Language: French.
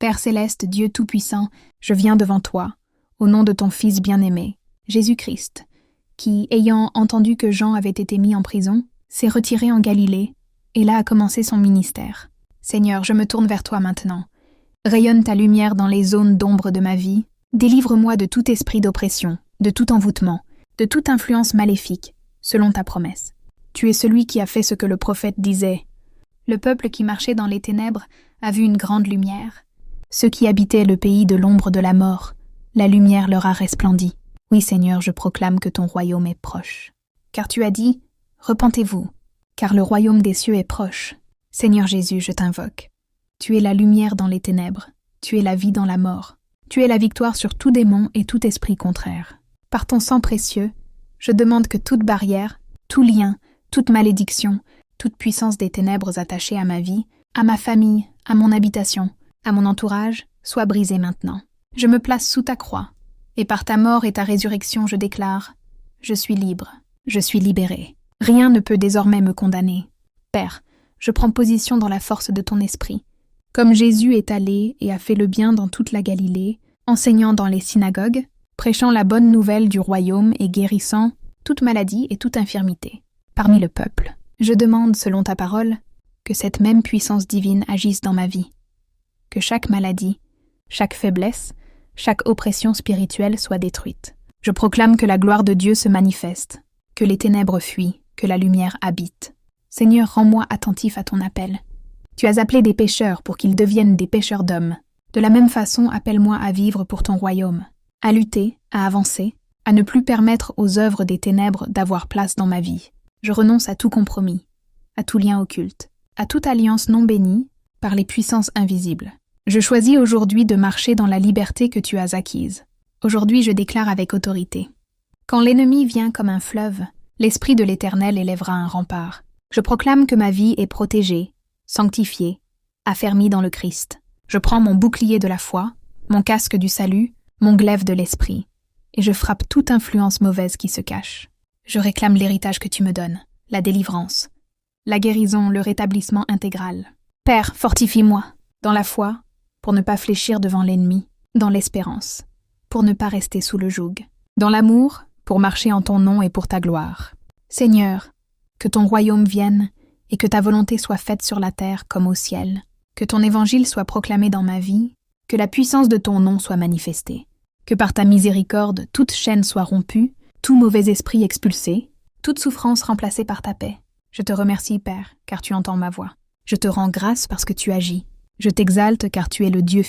Père céleste, Dieu tout-puissant, je viens devant toi, au nom de ton Fils bien-aimé, Jésus-Christ, qui, ayant entendu que Jean avait été mis en prison, s'est retiré en Galilée, et là a commencé son ministère. Seigneur, je me tourne vers toi maintenant. Rayonne ta lumière dans les zones d'ombre de ma vie. Délivre-moi de tout esprit d'oppression, de tout envoûtement, de toute influence maléfique, selon ta promesse. Tu es celui qui a fait ce que le prophète disait. Le peuple qui marchait dans les ténèbres a vu une grande lumière. Ceux qui habitaient le pays de l'ombre de la mort, la lumière leur a resplendi. Oui, Seigneur, je proclame que ton royaume est proche. Car tu as dit, repentez-vous, car le royaume des cieux est proche. Seigneur Jésus, je t'invoque. Tu es la lumière dans les ténèbres, tu es la vie dans la mort, tu es la victoire sur tout démon et tout esprit contraire. Par ton sang précieux, je demande que toute barrière, tout lien, toute malédiction, toute puissance des ténèbres attachées à ma vie, à ma famille, à mon habitation, à mon entourage, soit brisée maintenant. Je me place sous ta croix, et par ta mort et ta résurrection, je déclare, je suis libre, je suis libéré. Rien ne peut désormais me condamner. Père, je prends position dans la force de ton esprit. Comme Jésus est allé et a fait le bien dans toute la Galilée, enseignant dans les synagogues, prêchant la bonne nouvelle du royaume et guérissant toute maladie et toute infirmité. Parmi le peuple, je demande, selon ta parole, que cette même puissance divine agisse dans ma vie. Que chaque maladie, chaque faiblesse, chaque oppression spirituelle soit détruite. Je proclame que la gloire de Dieu se manifeste, que les ténèbres fuient, que la lumière habite. Seigneur, rends-moi attentif à ton appel. Tu as appelé des pécheurs pour qu'ils deviennent des pécheurs d'hommes. De la même façon, appelle-moi à vivre pour ton royaume, à lutter, à avancer, à ne plus permettre aux œuvres des ténèbres d'avoir place dans ma vie. Je renonce à tout compromis, à tout lien occulte, à toute alliance non bénie par les puissances invisibles. Je choisis aujourd'hui de marcher dans la liberté que tu as acquise. Aujourd'hui, je déclare avec autorité. Quand l'ennemi vient comme un fleuve, l'Esprit de l'Éternel élèvera un rempart. Je proclame que ma vie est protégée, sanctifiée, affermie dans le Christ. Je prends mon bouclier de la foi, mon casque du salut, mon glaive de l'esprit, et je frappe toute influence mauvaise qui se cache. Je réclame l'héritage que tu me donnes, la délivrance, la guérison, le rétablissement intégral. Père, fortifie-moi, dans la foi, pour ne pas fléchir devant l'ennemi, dans l'espérance, pour ne pas rester sous le joug, dans l'amour, pour marcher en ton nom et pour ta gloire. Seigneur, que ton royaume vienne et que ta volonté soit faite sur la terre comme au ciel, que ton évangile soit proclamé dans ma vie, que la puissance de ton nom soit manifestée, que par ta miséricorde toute chaîne soit rompue, tout mauvais esprit expulsé, toute souffrance remplacée par ta paix. Je te remercie, Père, car tu entends ma voix. Je te rends grâce parce que tu agis. Je t'exalte car tu es le Dieu